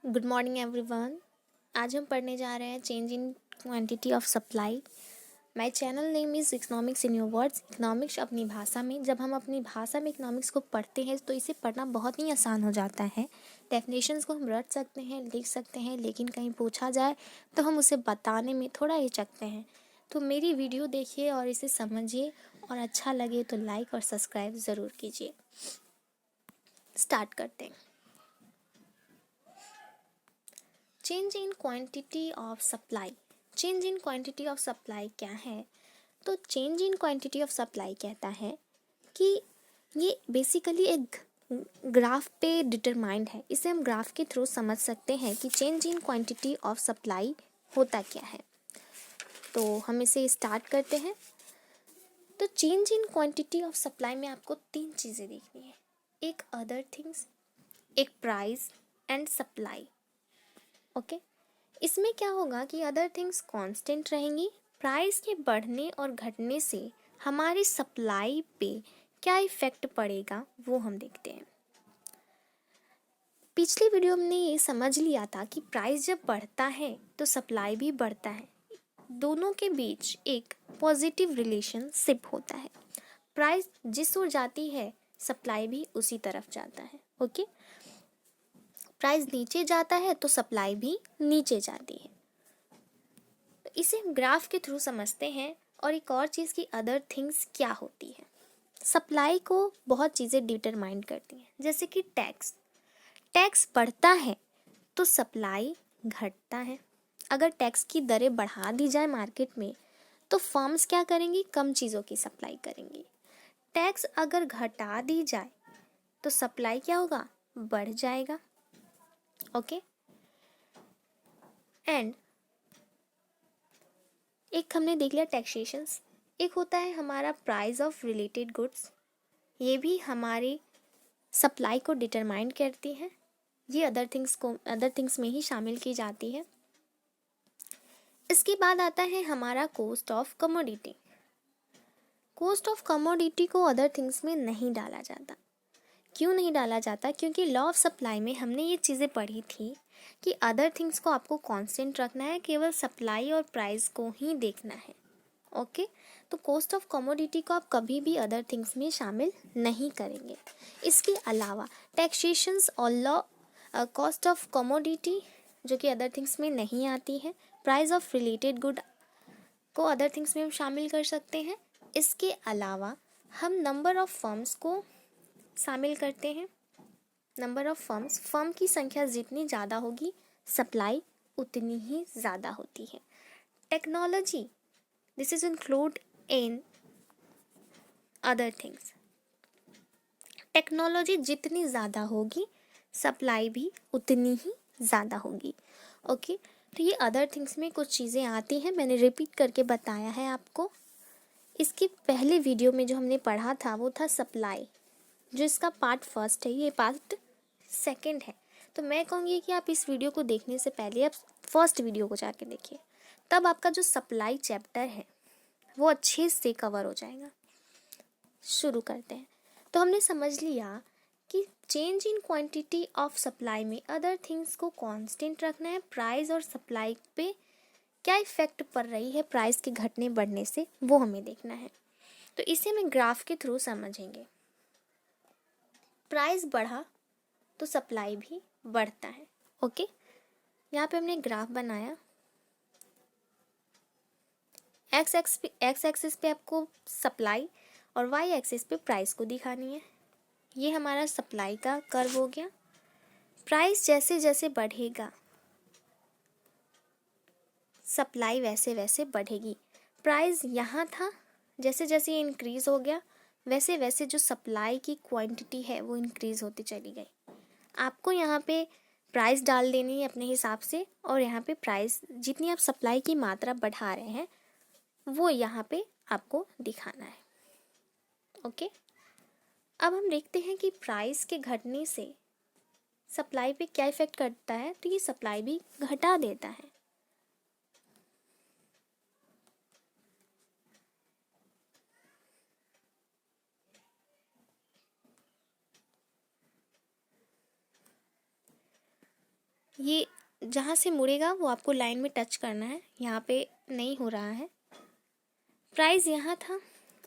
Good morning everyone. आज हम पढ़ने जा रहे हैं change in quantity of supply. My channel name is economics in your words. Economics अपनी भाषा में, जब हम अपनी भाषा में इकोनॉमिक्स को पढ़ते हैं तो इसे पढ़ना बहुत ही आसान हो जाता है। डेफिनेशंस को हम रट सकते हैं, लिख सकते हैं, लेकिन कहीं पूछा जाए तो हम उसे बताने में थोड़ा हिचकते हैं। तो मेरी वीडियो देखिए और इसे समझिए, और अच्छा लगे तो लाइक और सब्सक्राइब ज़रूर कीजिए। स्टार्ट करते हैं। Change in quantity of supply. Change in quantity of supply क्या है? तो change in quantity of supply कहता है कि ये बेसिकली एक ग्राफ पे डिटरमाइंड है। इसे हम ग्राफ के थ्रू समझ सकते हैं कि change in quantity of supply होता क्या है। तो हम इसे स्टार्ट करते हैं। तो change in quantity of supply में आपको तीन चीज़ें देखनी है, एक अदर थिंग्स, एक प्राइस एंड सप्लाई। ओके, इसमें क्या होगा कि अदर थिंग्स कांस्टेंट रहेंगी। प्राइस के बढ़ने और घटने से हमारी सप्लाई पे क्या इफ़ेक्ट पड़ेगा वो हम देखते हैं। पिछली वीडियो में हमने ये समझ लिया था कि प्राइस जब बढ़ता है तो सप्लाई भी बढ़ता है, दोनों के बीच एक पॉजिटिव रिलेशनशिप होता है। प्राइस जिस ओर जाती है सप्लाई भी उसी तरफ जाता है। ओके, प्राइस नीचे जाता है तो सप्लाई भी नीचे जाती है। तो इसे हम ग्राफ के थ्रू समझते हैं। और एक और चीज़ की अदर थिंग्स क्या होती है। सप्लाई को बहुत चीज़ें डिटरमाइन करती हैं, जैसे कि टैक्स। टैक्स बढ़ता है तो सप्लाई घटता है। अगर टैक्स की दरें बढ़ा दी जाए मार्केट में तो फर्म्स क्या करेंगी, कम चीज़ों की सप्लाई करेंगी। टैक्स अगर घटा दी जाए तो सप्लाई क्या होगा, बढ़ जाएगा। ओके, एंड एक हमने देख लिया टैक्सेशंस। एक होता है हमारा प्राइस ऑफ रिलेटेड गुड्स, ये भी हमारी सप्लाई को डिटरमाइन करती है। ये अदर थिंग्स में ही शामिल की जाती है। इसके बाद आता है हमारा cost of commodity. Cost of commodity को अदर थिंग्स में नहीं डाला जाता। क्यों नहीं डाला जाता? क्योंकि लॉ ऑफ सप्लाई में हमने ये चीज़ें पढ़ी थी कि अदर थिंग्स को आपको कांस्टेंट रखना है, केवल सप्लाई और प्राइस को ही देखना है। ओके, तो कॉस्ट ऑफ कमोडिटी को आप कभी भी अदर थिंग्स में शामिल नहीं करेंगे। इसके अलावा टैक्सेशंस और लॉ कॉस्ट ऑफ कमोडिटी जो कि अदर थिंग्स में नहीं आती है, प्राइस ऑफ रिलेटेड गुड को अदर थिंग्स में हम शामिल कर सकते हैं। इसके अलावा हम नंबर ऑफ फर्म्स को शामिल करते हैं। नंबर ऑफ फर्म्स, फर्म की संख्या जितनी ज़्यादा होगी सप्लाई उतनी ही ज़्यादा होती है। Technology, this is include in other things. Technology जितनी ज़्यादा होगी सप्लाई भी उतनी ही ज़्यादा होगी। ओके, तो ये अदर थिंग्स में कुछ चीज़ें आती हैं, मैंने रिपीट करके बताया है आपको। इसके पहले वीडियो में जो हमने पढ़ा था वो था सप्लाई, जो इसका पार्ट फर्स्ट है, ये पार्ट सेकंड है। तो मैं कहूँगी कि आप इस वीडियो को देखने से पहले आप फर्स्ट वीडियो को जाके देखिए, तब आपका जो सप्लाई चैप्टर है वो अच्छे से कवर हो जाएगा। शुरू करते हैं। तो हमने समझ लिया कि change in quantity of supply में अदर थिंग्स को कांस्टेंट रखना है, प्राइस और सप्लाई पे क्या इफेक्ट पड़ रही है प्राइस के घटने बढ़ने से वो हमें देखना है। तो इसे हम ग्राफ के थ्रू समझेंगे। प्राइस बढ़ा तो सप्लाई भी बढ़ता है। ओके, यहाँ पे हमने ग्राफ बनाया। एक्स एक्सिस पे आपको सप्लाई और वाई एक्सिस पे प्राइस को दिखानी है। ये हमारा सप्लाई का कर्व हो गया। प्राइस जैसे जैसे बढ़ेगा सप्लाई वैसे वैसे बढ़ेगी। प्राइस यहाँ था, जैसे जैसे ये इंक्रीज़ हो गया वैसे वैसे जो सप्लाई की क्वांटिटी है वो इंक्रीज़ होती चली गई। आपको यहाँ पे प्राइस डाल देनी है अपने हिसाब से, और यहाँ पे प्राइस जितनी आप सप्लाई की मात्रा बढ़ा रहे हैं वो यहाँ पे आपको दिखाना है। ओके, अब हम देखते हैं कि प्राइस के घटने से सप्लाई पे क्या इफ़ेक्ट करता है। तो ये सप्लाई भी घटा देता है। ये जहाँ से मुड़ेगा वो आपको लाइन में टच करना है, यहाँ पे नहीं हो रहा है। प्राइस यहाँ था,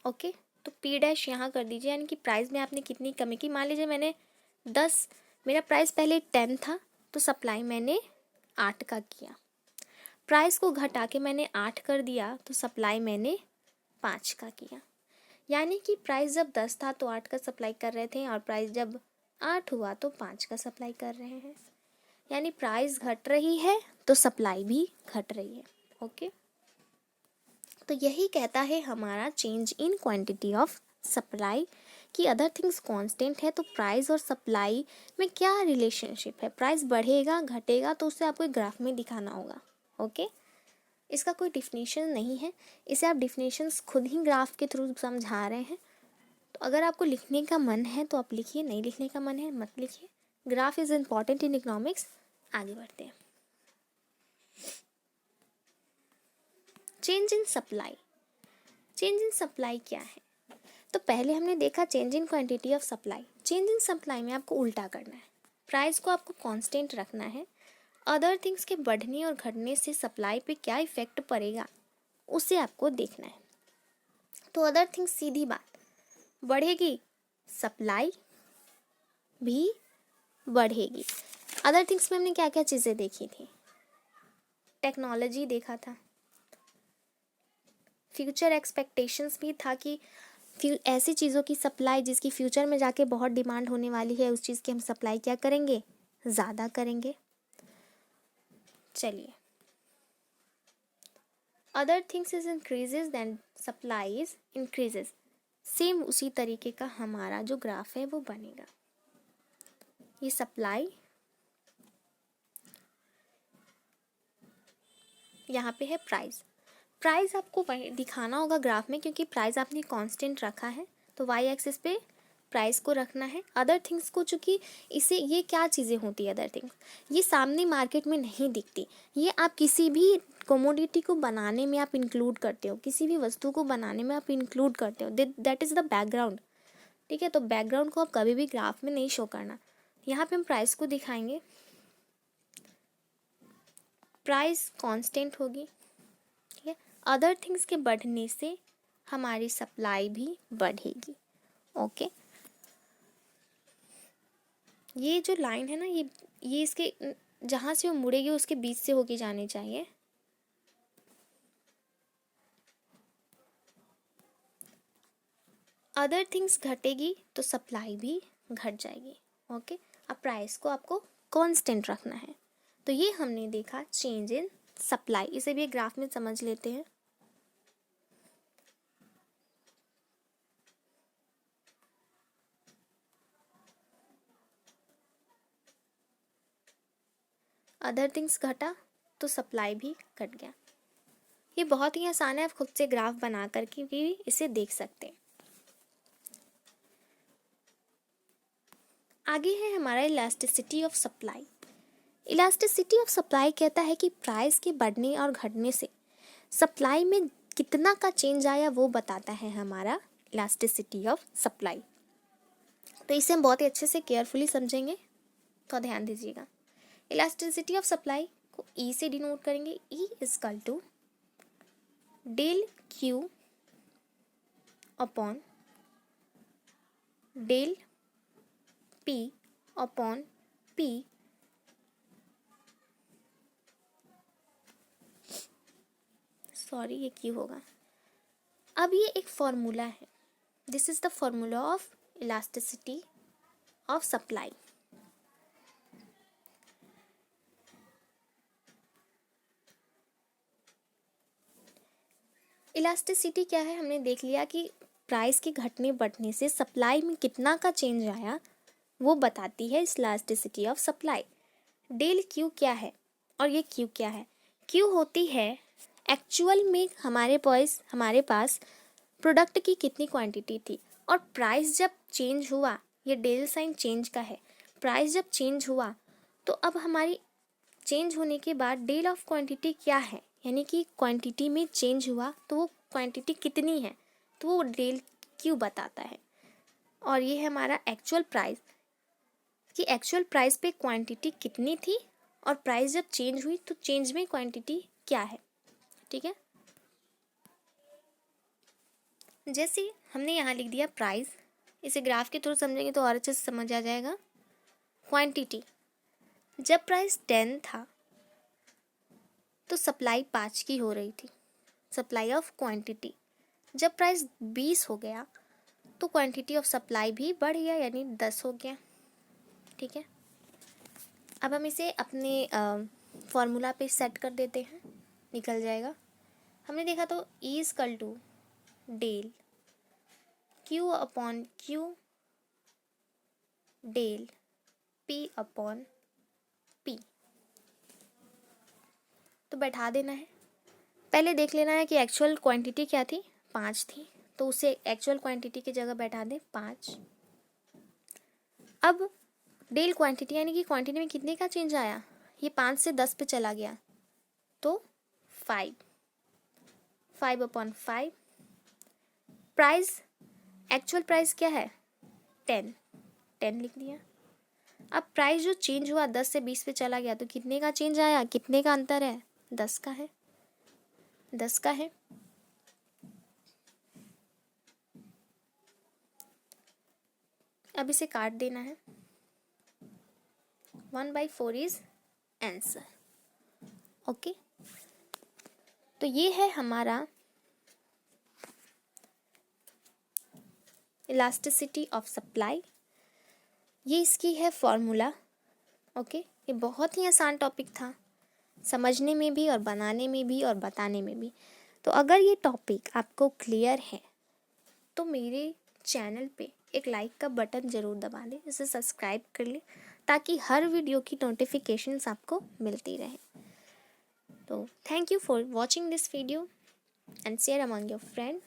ओके, तो पी डैश यहाँ कर दीजिए, यानी कि प्राइस में आपने कितनी कमी की। मान लीजिए मैंने 10, मेरा प्राइस पहले 10 था तो सप्लाई मैंने 8 का किया। प्राइस को घटा के मैंने 8 कर दिया तो सप्लाई मैंने 5 का किया। यानी कि प्राइस जब 10 था तो 8 का सप्लाई कर रहे थे, और प्राइस जब 8 हुआ तो 5 का सप्लाई कर रहे हैं। यानी प्राइस घट रही है तो सप्लाई भी घट रही है, ओके। तो यही कहता है हमारा change in quantity of supply कि अदर थिंग्स कांस्टेंट है तो प्राइस और सप्लाई में क्या रिलेशनशिप है। प्राइस बढ़ेगा घटेगा तो उसे आपको एक ग्राफ में दिखाना होगा, ओके। इसका कोई डिफिनीशन नहीं है, इसे आप डिफिनीशंस खुद ही ग्राफ के थ्रू समझा रहे हैं। तो अगर आपको लिखने का मन है तो आप लिखिए, नहीं लिखने का मन है मत लिखिए। Graph is important in economics. आगे बढ़ते हैं। Change in supply. Change in supply क्या है? तो पहले हमने देखा change in quantity of supply. Change in supply में आपको उल्टा करना है, प्राइस को आपको कांस्टेंट रखना है, अदर थिंग्स के बढ़ने और घटने से सप्लाई पे क्या इफेक्ट पड़ेगा उसे आपको देखना है। तो अदर थिंग्स सीधी बात बढ़ेगी, सप्लाई भी बढ़ेगी। अदर थिंग्स में हमने क्या क्या चीज़ें देखी थी? टेक्नोलॉजी देखा था, फ्यूचर एक्सपेक्टेशंस भी था कि ऐसी चीज़ों की सप्लाई जिसकी फ्यूचर में जाके बहुत डिमांड होने वाली है, उस चीज़ की हम सप्लाई क्या करेंगे, ज़्यादा करेंगे। चलिए, other things is increases then supply is increases. Same उसी तरीके का हमारा जो ग्राफ है वो बनेगा। ये सप्लाई यहाँ पे है प्राइस। प्राइस आपको दिखाना होगा ग्राफ में, क्योंकि प्राइस आपने कांस्टेंट रखा है तो वाई एक्सिस पे प्राइस को रखना है। अदर थिंग्स को, चूँकि इसे, ये क्या चीज़ें होती है अदर थिंग्स, ये सामने मार्केट में नहीं दिखती, ये आप किसी भी कमोडिटी को बनाने में आप इंक्लूड करते हो, किसी भी वस्तु को बनाने में आप इंक्लूड करते हो, दैट इज़ द बैकग्राउंड, ठीक है। तो बैकग्राउंड को आप कभी भी ग्राफ में नहीं शो करना। यहाँ पे हम प्राइस को दिखाएंगे, प्राइस कांस्टेंट होगी, ठीक है। अदर थिंग्स के बढ़ने से हमारी सप्लाई भी बढ़ेगी, ओके। ये जो लाइन है ना, ये इसके जहाँ से वो मुड़ेगी उसके बीच से होके जानी चाहिए। अदर थिंग्स घटेगी तो सप्लाई भी घट जाएगी, ओके। अब प्राइस को आपको कांस्टेंट रखना है। तो ये हमने देखा चेंज इन सप्लाई। इसे भी एक ग्राफ में समझ लेते हैं। अदर थिंग्स घटा तो सप्लाई भी घट गया। ये बहुत ही आसान है, आप खुद से ग्राफ बना करके भी इसे देख सकते हैं। आगे है हमारा elasticity of supply. Elasticity of supply कहता है कि प्राइस के बढ़ने और घटने से सप्लाई में कितना का चेंज आया वो बताता है हमारा इलास्टिसिटी ऑफ सप्लाई। तो इसे हम बहुत ही अच्छे से केयरफुली समझेंगे, तो ध्यान दीजिएगा। इलास्टिसिटी ऑफ सप्लाई को ई से डिनोट करेंगे। E is equal to del Q upon del P upon P sorry, ये क्यू होगा। अब ये एक फॉर्मूला है, this is the formula of elasticity of supply. Elasticity क्या है, हमने देख लिया कि प्राइस के घटने बढ़ने से सप्लाई में कितना का चेंज आया वो बताती है elasticity of supply. Del Q क्या है और ये क्यू क्या है? क्यू होती है एक्चुअल में हमारे पास प्रोडक्ट की कितनी क्वांटिटी थी, और प्राइस जब चेंज हुआ, ये डेल साइन चेंज का है, प्राइस जब चेंज हुआ तो अब हमारी चेंज होने के बाद डेल ऑफ क्वांटिटी क्या है, यानी कि क्वांटिटी में चेंज हुआ तो वो क्वांटिटी कितनी है, तो वो डेल क्यू बताता है। और ये है हमारा एक्चुअल प्राइस, कि एक्चुअल प्राइस पे क्वांटिटी कितनी थी और प्राइस जब चेंज हुई तो चेंज में क्वांटिटी क्या है, ठीक है। जैसे हमने यहाँ लिख दिया प्राइस, इसे ग्राफ के थ्रू समझेंगे तो और अच्छे से समझ आ जाएगा। क्वांटिटी, जब प्राइस 10 था तो सप्लाई 5 की हो रही थी, सप्लाई ऑफ क्वांटिटी। जब प्राइस 20 हो गया तो क्वांटिटी ऑफ सप्लाई भी बढ़ गया, यानी 10 हो गया, ठीक है। अब हम इसे अपने फॉर्मूला पे सेट कर देते हैं, निकल जाएगा। हमने देखा तो E equal to del Q upon Q del P upon P। तो बैठा देना है। पहले देख लेना है कि एक्चुअल क्वांटिटी क्या थी, 5 थी, तो उसे एक्चुअल क्वांटिटी की जगह बैठा दें 5। अब डेल क्वांटिटी यानी कि क्वांटिटी में कितने का चेंज आया, ये 5 से 10 पे चला गया तो 5 अपॉन 5। प्राइस, एक्चुअल प्राइस क्या है 10 लिख दिया। अब प्राइस जो चेंज हुआ 10 से 20 पे चला गया तो कितने का चेंज आया, कितने का अंतर है, 10 का है, 10 का है। अब इसे काट देना है, 1/4 इज आंसर। ओके, तो ये है हमारा इलास्टिसिटी ऑफ सप्लाई, ये इसकी है फॉर्मूला। ओके, ये बहुत ही आसान टॉपिक था, समझने में भी और बनाने में भी और बताने में भी। तो अगर ये टॉपिक आपको क्लियर है तो मेरे चैनल पे एक लाइक का बटन ज़रूर दबा दें, इसे सब्सक्राइब कर लें ताकि हर वीडियो की नोटिफिकेशंस आपको मिलती रहे। तो thank you for watching this video and share among your friend.